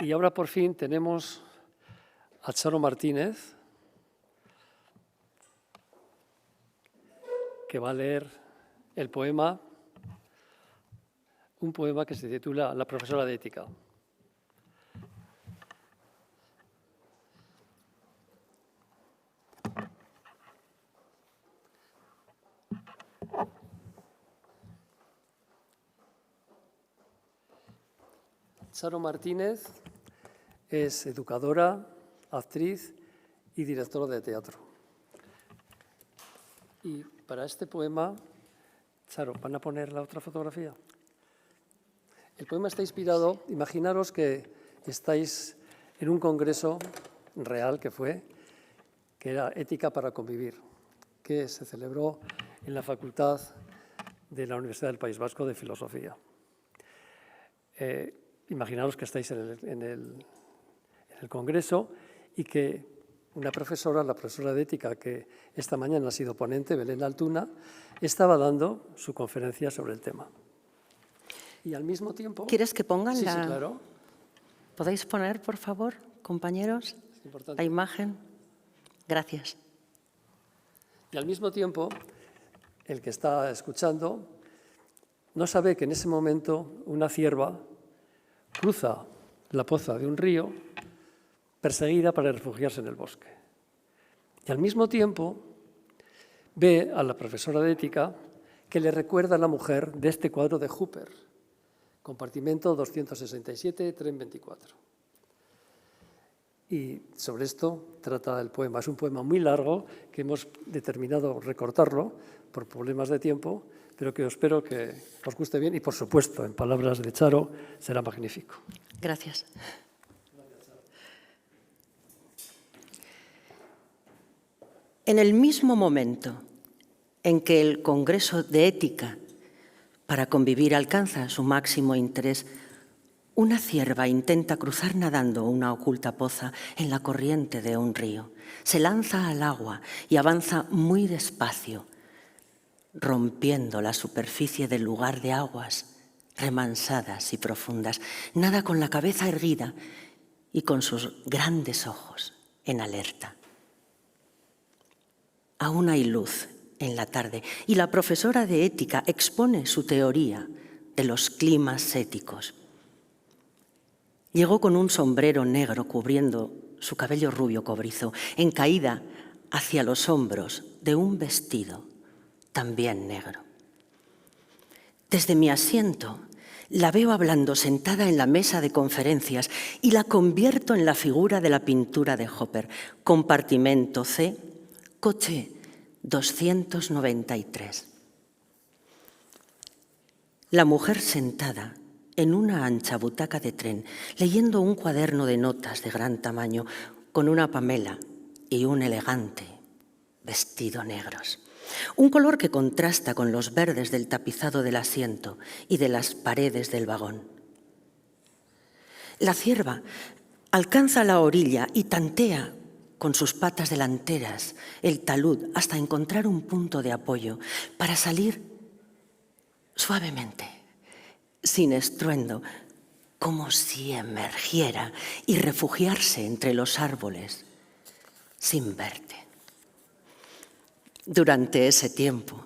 Y ahora por fin tenemos a Charo Martínez, que va a leer el poema, un poema que se titula La profesora de ética. Charo Martínez es educadora, actriz y directora de teatro. Y para este poema, Charo, ¿van a poner la otra fotografía? El poema está inspirado, imaginaros que estáis en un congreso real que era Ética para convivir, que se celebró en la Facultad de la Universidad del País Vasco de Filosofía. Imaginaros que estáis en el congreso y que una profesora, la profesora de ética, que esta mañana ha sido ponente, Belén Altuna, estaba dando su conferencia sobre el tema. Y al mismo tiempo... ¿Quieres que pongan sí, la...? Sí, claro. ¿Podéis poner, por favor, compañeros, la imagen? Gracias. Y al mismo tiempo, el que está escuchando no sabe que en ese momento una cierva cruza la poza de un río perseguida para refugiarse en el bosque. Y al mismo tiempo ve a la profesora de ética que le recuerda a la mujer de este cuadro de Hooper, compartimento 267, tren 24. Y sobre esto trata el poema. Es un poema muy largo que hemos determinado recortarlo por problemas de tiempo, pero que espero que os guste bien y, por supuesto, en palabras de Charo, será magnífico. Gracias. En el mismo momento en que el Congreso de Ética para convivir alcanza su máximo interés, una cierva intenta cruzar nadando una oculta poza en la corriente de un río. Se lanza al agua y avanza muy despacio, rompiendo la superficie del lugar de aguas remansadas y profundas. Nada con la cabeza erguida y con sus grandes ojos en alerta. Aún hay luz en la tarde y la profesora de ética expone su teoría de los climas éticos. Llegó con un sombrero negro cubriendo su cabello rubio cobrizo, en caída hacia los hombros de un vestido también negro. Desde mi asiento la veo hablando sentada en la mesa de conferencias y la convierto en la figura de la pintura de Hopper, compartimento C, coche 293. La mujer sentada en una ancha butaca de tren, leyendo un cuaderno de notas de gran tamaño, con una pamela y un elegante vestido negros. Un color que contrasta con los verdes del tapizado del asiento y de las paredes del vagón. La cierva alcanza la orilla y tantea con sus patas delanteras el talud hasta encontrar un punto de apoyo para salir suavemente, sin estruendo, como si emergiera y refugiarse entre los árboles, sin verte. Durante ese tiempo,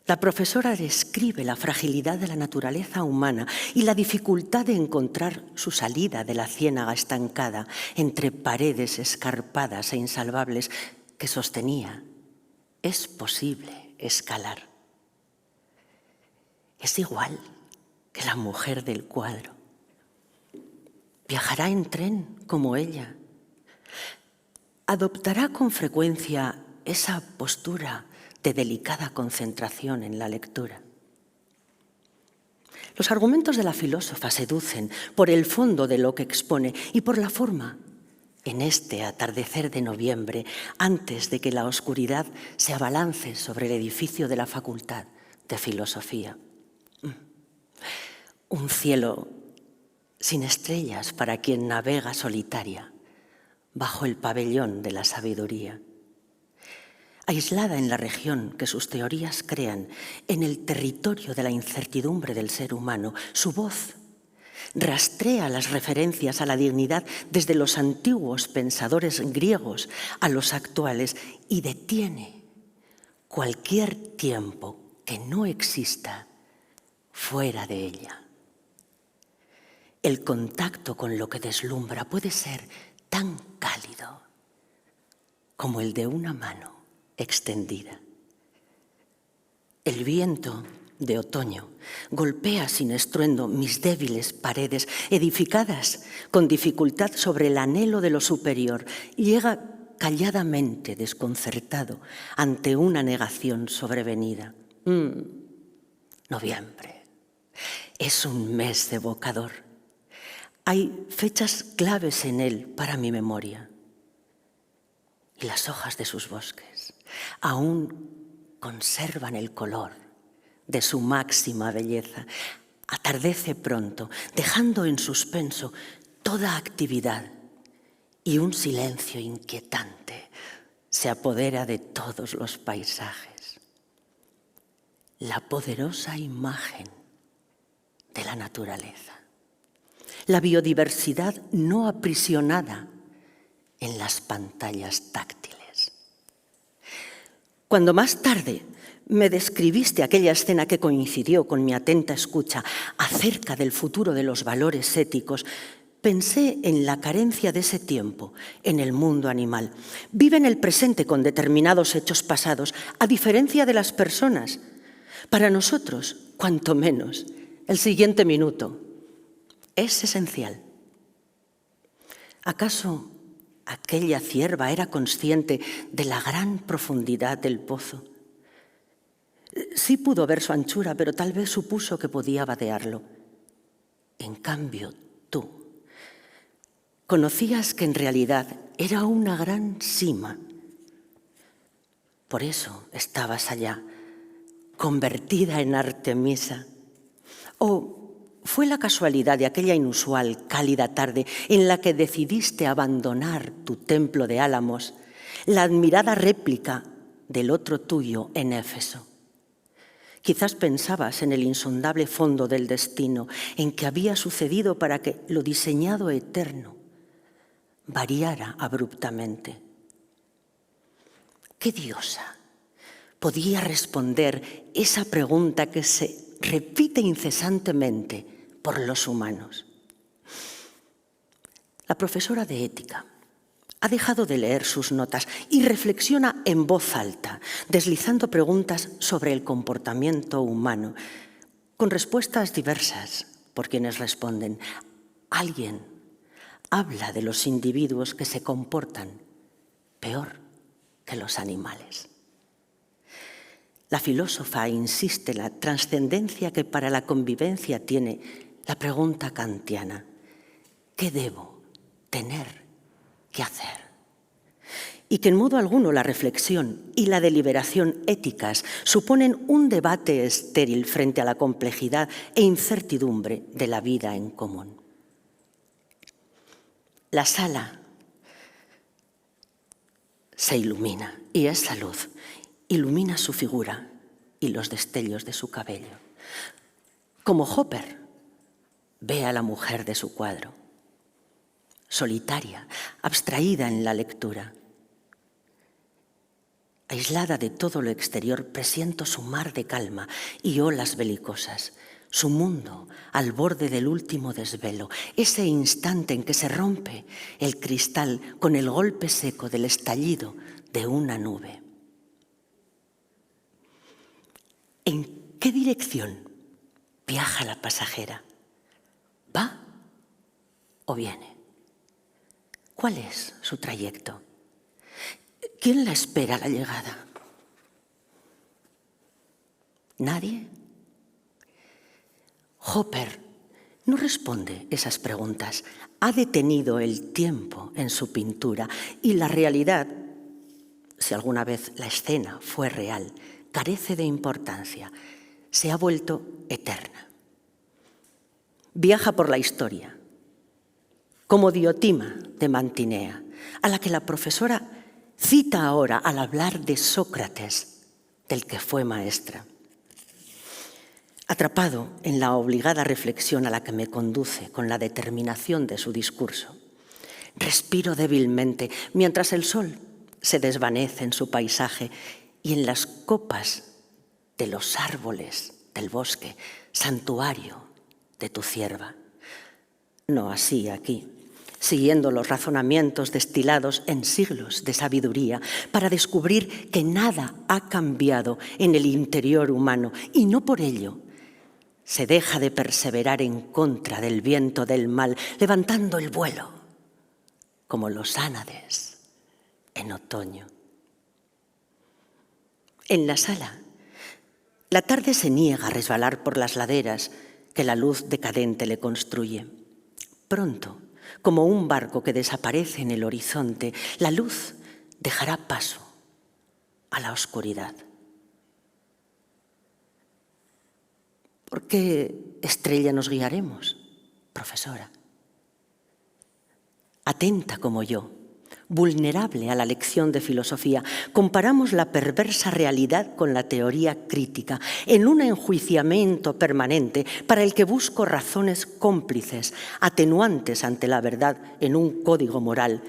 la profesora describe la fragilidad de la naturaleza humana y la dificultad de encontrar su salida de la ciénaga estancada entre paredes escarpadas e insalvables que sostenía. Es posible escalar. Es igual que la mujer del cuadro. Viajará en tren como ella. Adoptará con frecuencia esa postura de delicada concentración en la lectura. Los argumentos de la filósofa seducen por el fondo de lo que expone y por la forma. En este atardecer de noviembre, antes de que la oscuridad se abalance sobre el edificio de la Facultad de Filosofía. Un cielo sin estrellas para quien navega solitaria bajo el pabellón de la sabiduría. Aislada en la región que sus teorías crean, en el territorio de la incertidumbre del ser humano, su voz Rastrea las referencias a la dignidad desde los antiguos pensadores griegos a los actuales y detiene cualquier tiempo que no exista fuera de ella. El contacto con lo que deslumbra puede ser tan cálido como el de una mano extendida. El viento de otoño golpea sin estruendo mis débiles paredes, edificadas con dificultad sobre el anhelo de lo superior, y llega calladamente desconcertado ante una negación sobrevenida. Noviembre. Es un mes evocador. Hay fechas claves en él para mi memoria. Y las hojas de sus bosques aún conservan el color de su máxima belleza. Atardece pronto, dejando en suspenso toda actividad, y un silencio inquietante se apodera de todos los paisajes. La poderosa imagen de la naturaleza, la biodiversidad no aprisionada en las pantallas táctiles. Cuando más tarde me describiste aquella escena que coincidió con mi atenta escucha acerca del futuro de los valores éticos, pensé en la carencia de ese tiempo en el mundo animal. Vive en el presente con determinados hechos pasados, a diferencia de las personas. Para nosotros, cuanto menos, el siguiente minuto es esencial. ¿Acaso aquella cierva era consciente de la gran profundidad del pozo? Sí pudo ver su anchura, pero tal vez supuso que podía vadearlo. En cambio, tú conocías que en realidad era una gran sima. Por eso estabas allá, convertida en Artemisa. ¿O fue la casualidad de aquella inusual, cálida tarde en la que decidiste abandonar tu templo de Álamos, la admirada réplica del otro tuyo en Éfeso? Quizás pensabas en el insondable fondo del destino, en que había sucedido para que lo diseñado eterno variara abruptamente. ¿Qué diosa podía responder esa pregunta que se repite incesantemente por los humanos? La profesora de ética ha dejado de leer sus notas y reflexiona en voz alta, deslizando preguntas sobre el comportamiento humano, con respuestas diversas por quienes responden. Alguien habla de los individuos que se comportan peor que los animales. La filósofa insiste en la trascendencia que para la convivencia tiene la pregunta kantiana: ¿qué debo tener que hacer? Y que en modo alguno la reflexión y la deliberación éticas suponen un debate estéril frente a la complejidad e incertidumbre de la vida en común. La sala se ilumina y esa luz ilumina su figura y los destellos de su cabello. Como Hopper ve a la mujer de su cuadro, solitaria, abstraída en la lectura. Aislada de todo lo exterior, presiento su mar de calma y olas belicosas, su mundo al borde del último desvelo, ese instante en que se rompe el cristal con el golpe seco del estallido de una nube. ¿En qué dirección viaja la pasajera? ¿Va o viene? ¿Cuál es su trayecto? ¿Quién la espera a la llegada? ¿Nadie? Hopper no responde esas preguntas. Ha detenido el tiempo en su pintura y la realidad, si alguna vez la escena fue real, carece de importancia. Se ha vuelto eterna. Viaja por la historia, como Diotima de Mantinea, a la que la profesora cita ahora al hablar de Sócrates, del que fue maestra. atrapado en la obligada reflexión a la que me conduce con la determinación de su discurso. Respiro débilmente mientras el sol se desvanece en su paisaje y en las copas de los árboles del bosque, santuario de tu cierva. No así aquí, siguiendo los razonamientos destilados en siglos de sabiduría para descubrir que nada ha cambiado en el interior humano y no por ello se deja de perseverar en contra del viento del mal, levantando el vuelo, como los ánades en otoño. En la sala, la tarde se niega a resbalar por las laderas que la luz decadente le construye. Pronto, como un barco que desaparece en el horizonte, la luz dejará paso a la oscuridad. ¿Por qué estrella nos guiaremos, profesora? Atenta como yo, vulnerable a la lección de filosofía, comparamos la perversa realidad con la teoría crítica en un enjuiciamiento permanente para el que busco razones cómplices, atenuantes ante la verdad en un código moral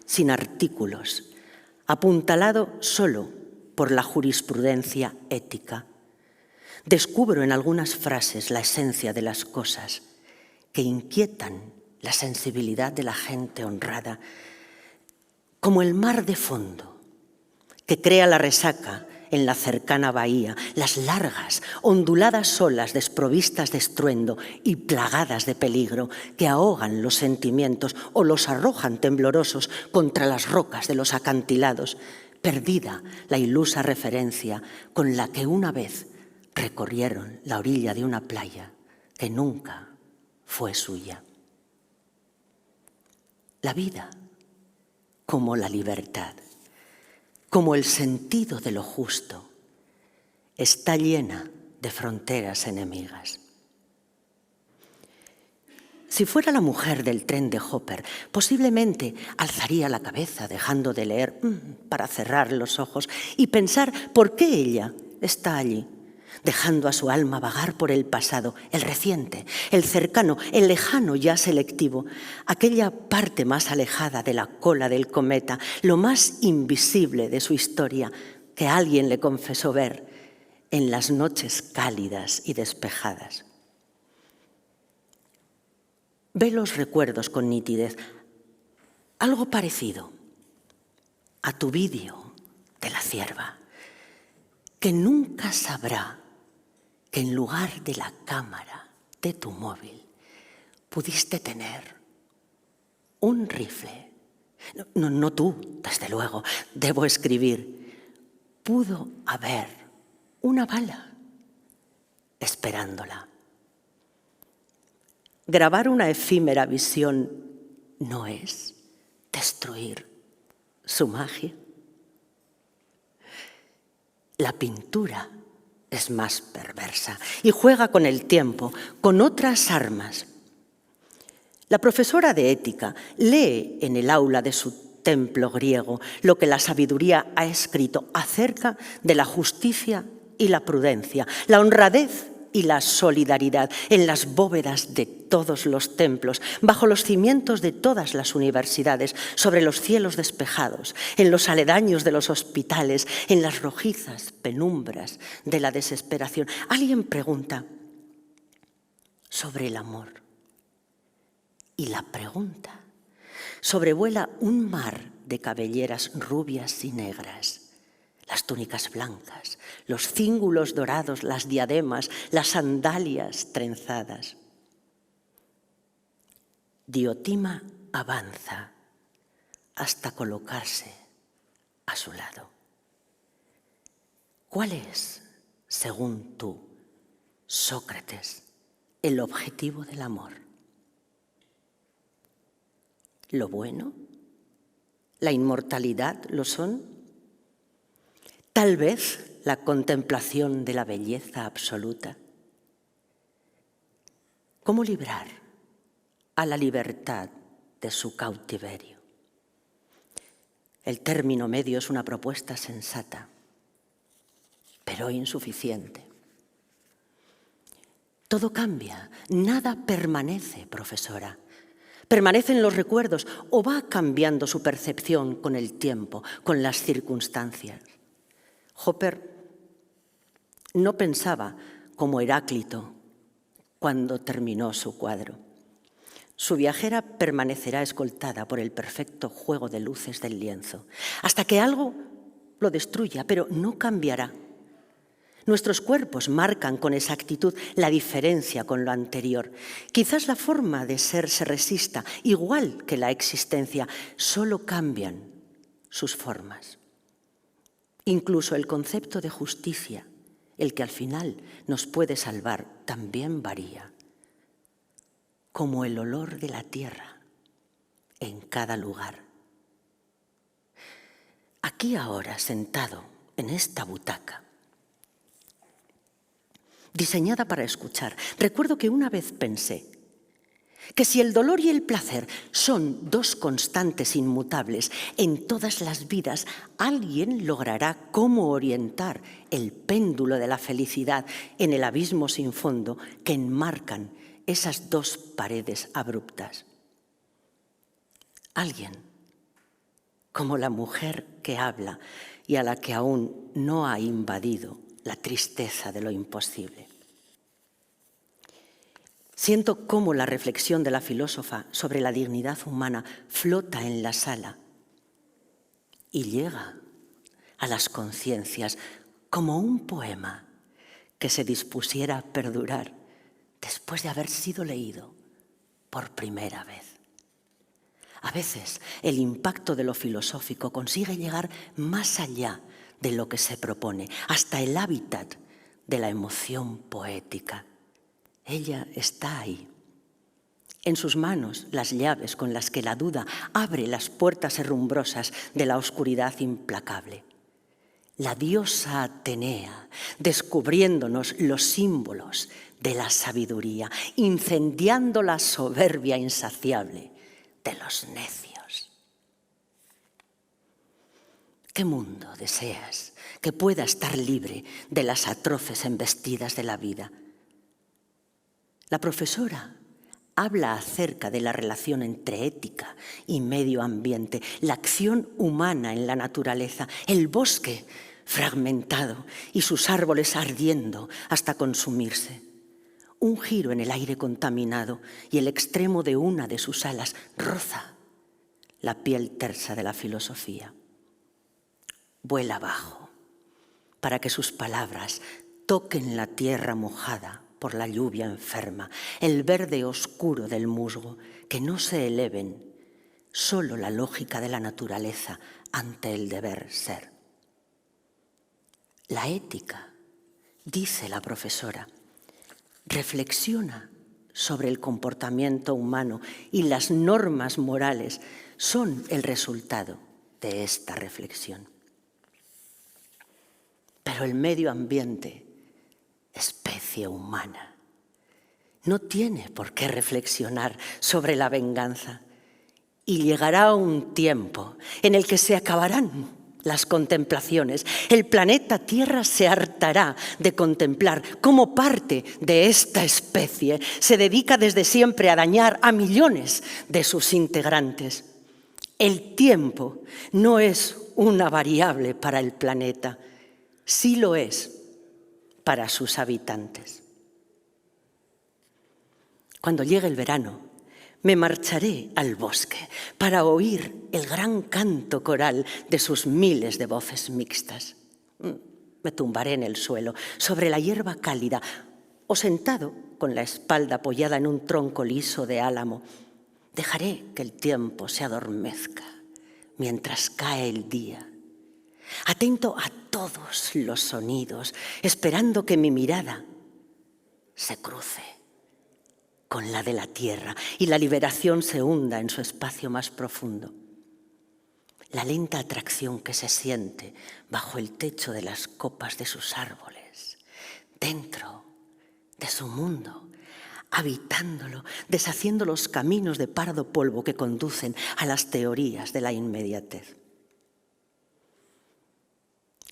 sin artículos, apuntalado solo por la jurisprudencia ética. Descubro en algunas frases la esencia de las cosas que inquietan la sensibilidad de la gente honrada, como el mar de fondo que crea la resaca en la cercana bahía, las largas, onduladas olas desprovistas de estruendo y plagadas de peligro que ahogan los sentimientos o los arrojan temblorosos contra las rocas de los acantilados, perdida la ilusa referencia con la que una vez recorrieron la orilla de una playa que nunca fue suya. La vida, como la libertad, como el sentido de lo justo, está llena de fronteras enemigas. Si fuera la mujer del tren de Hopper, posiblemente alzaría la cabeza dejando de leer para cerrar los ojos y pensar por qué ella está allí, dejando a su alma vagar por el pasado, el reciente, el cercano, el lejano ya selectivo, aquella parte más alejada de la cola del cometa, lo más invisible de su historia que alguien le confesó ver en las noches cálidas y despejadas. Ve los recuerdos con nitidez, algo parecido a tu vídeo de la cierva, que nunca sabrá que en lugar de la cámara de tu móvil pudiste tener un rifle. No tú, desde luego, debo escribir. Pudo haber una bala esperándola. Grabar una efímera visión no es destruir su magia. La pintura es más perversa y juega con el tiempo, con otras armas. La profesora de ética lee en el aula de su templo griego lo que la sabiduría ha escrito acerca de la justicia y la prudencia, la honradez y la solidaridad en las bóvedas de todos los templos, bajo los cimientos de todas las universidades, sobre los cielos despejados, en los aledaños de los hospitales, en las rojizas penumbras de la desesperación. Alguien pregunta sobre el amor y la pregunta sobrevuela un mar de cabelleras rubias y negras. Las túnicas blancas, los cíngulos dorados, las diademas, las sandalias trenzadas. Diotima avanza hasta colocarse a su lado. ¿Cuál es, según tú, Sócrates, el objetivo del amor? ¿Lo bueno? ¿La inmortalidad lo son? Tal vez la contemplación de la belleza absoluta. ¿Cómo librar a la libertad de su cautiverio? El término medio es una propuesta sensata, pero insuficiente. Todo cambia, nada permanece, profesora. Permanecen los recuerdos o va cambiando su percepción con el tiempo, con las circunstancias. Hopper no pensaba como Heráclito cuando terminó su cuadro. Su viajera permanecerá escoltada por el perfecto juego de luces del lienzo, hasta que algo lo destruya, pero no cambiará. Nuestros cuerpos marcan con exactitud la diferencia con lo anterior. Quizás la forma de ser se resista, igual que la existencia, solo cambian sus formas. Incluso el concepto de justicia, el que al final nos puede salvar, también varía. Como el olor de la tierra en cada lugar. Aquí ahora, sentado en esta butaca, diseñada para escuchar, recuerdo que una vez pensé que si el dolor y el placer son dos constantes inmutables en todas las vidas, alguien logrará cómo orientar el péndulo de la felicidad en el abismo sin fondo que enmarcan esas dos paredes abruptas. Alguien, como la mujer que habla y a la que aún no ha invadido la tristeza de lo imposible. Siento cómo la reflexión de la filósofa sobre la dignidad humana flota en la sala y llega a las conciencias como un poema que se dispusiera a perdurar después de haber sido leído por primera vez. A veces el impacto de lo filosófico consigue llegar más allá de lo que se propone, hasta el hábitat de la emoción poética. Ella está ahí. En sus manos las llaves con las que la duda abre las puertas herrumbrosas de la oscuridad implacable. La diosa Atenea, descubriéndonos los símbolos de la sabiduría, incendiando la soberbia insaciable de los necios. ¿Qué mundo deseas que pueda estar libre de las atroces embestidas de la vida? La profesora habla acerca de la relación entre ética y medio ambiente, la acción humana en la naturaleza, el bosque fragmentado y sus árboles ardiendo hasta consumirse. Un giro en el aire contaminado y el extremo de una de sus alas roza la piel tersa de la filosofía. Vuela abajo para que sus palabras toquen la tierra mojada por la lluvia enferma, el verde oscuro del musgo, que no se eleven, solo la lógica de la naturaleza ante el deber ser. La ética, dice la profesora, reflexiona sobre el comportamiento humano y las normas morales son el resultado de esta reflexión. Pero el medio ambiente, especie humana, no tiene por qué reflexionar sobre la venganza y llegará un tiempo en el que se acabarán las contemplaciones. El planeta Tierra se hartará de contemplar cómo parte de esta especie se dedica desde siempre a dañar a millones de sus integrantes. El tiempo no es una variable para el planeta, sí lo es para sus habitantes. Cuando llegue el verano, me marcharé al bosque para oír el gran canto coral de sus miles de voces mixtas. Me tumbaré en el suelo, sobre la hierba cálida, o sentado con la espalda apoyada en un tronco liso de álamo. Dejaré que el tiempo se adormezca mientras cae el día, atento a todos los sonidos, esperando que mi mirada se cruce con la de la tierra y la liberación se hunda en su espacio más profundo. La lenta atracción que se siente bajo el techo de las copas de sus árboles, dentro de su mundo, habitándolo, deshaciendo los caminos de pardo polvo que conducen a las teorías de la inmediatez.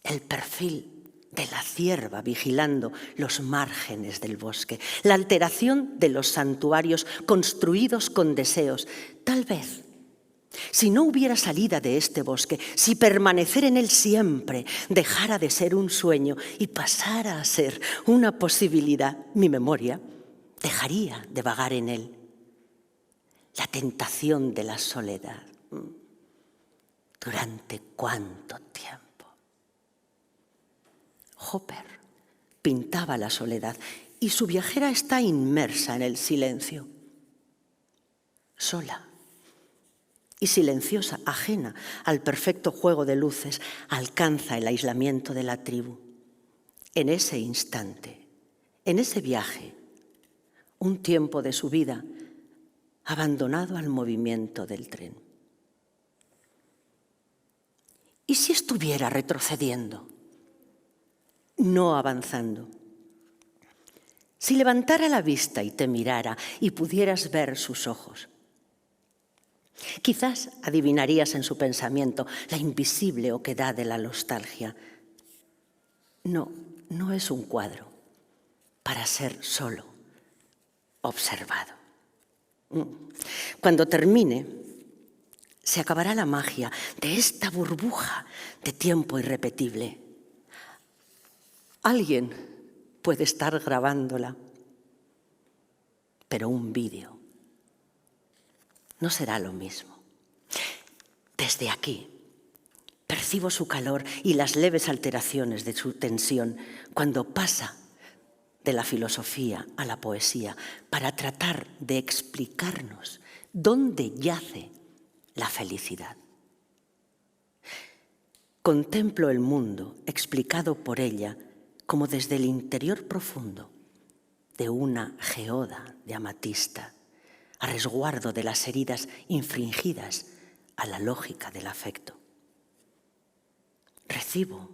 El perfil de la cierva vigilando los márgenes del bosque, la alteración de los santuarios construidos con deseos. Tal vez, si no hubiera salida de este bosque, si permanecer en él siempre dejara de ser un sueño y pasara a ser una posibilidad, mi memoria dejaría de vagar en él. La tentación de la soledad. ¿Durante cuánto tiempo? Hopper pintaba la soledad y su viajera está inmersa en el silencio, sola y silenciosa, ajena al perfecto juego de luces, alcanza el aislamiento de la tribu. En ese instante, en ese viaje, un tiempo de su vida abandonado al movimiento del tren. ¿Y si estuviera retrocediendo? No avanzando. Si levantara la vista y te mirara y pudieras ver sus ojos, quizás adivinarías en su pensamiento la invisible oquedad de la nostalgia. No, no es un cuadro para ser solo observado. Cuando termine, se acabará la magia de esta burbuja de tiempo irrepetible. Alguien puede estar grabándola, pero un vídeo no será lo mismo. Desde aquí percibo su calor y las leves alteraciones de su tensión cuando pasa de la filosofía a la poesía para tratar de explicarnos dónde yace la felicidad. Contemplo el mundo explicado por ella como desde el interior profundo de una geoda de amatista, a resguardo de las heridas infringidas a la lógica del afecto. Recibo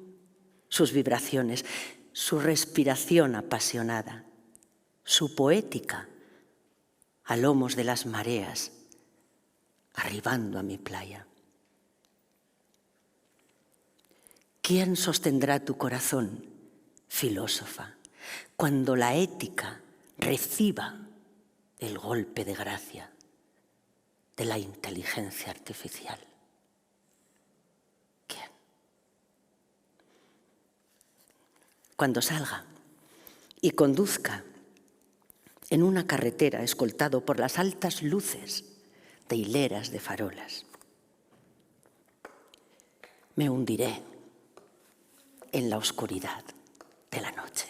sus vibraciones, su respiración apasionada, su poética a lomos de las mareas, arribando a mi playa. ¿Quién sostendrá tu corazón, filósofa, cuando la ética reciba el golpe de gracia de la inteligencia artificial? ¿Quién? Cuando salga y conduzca en una carretera escoltado por las altas luces de hileras de farolas, me hundiré en la oscuridad de la noche.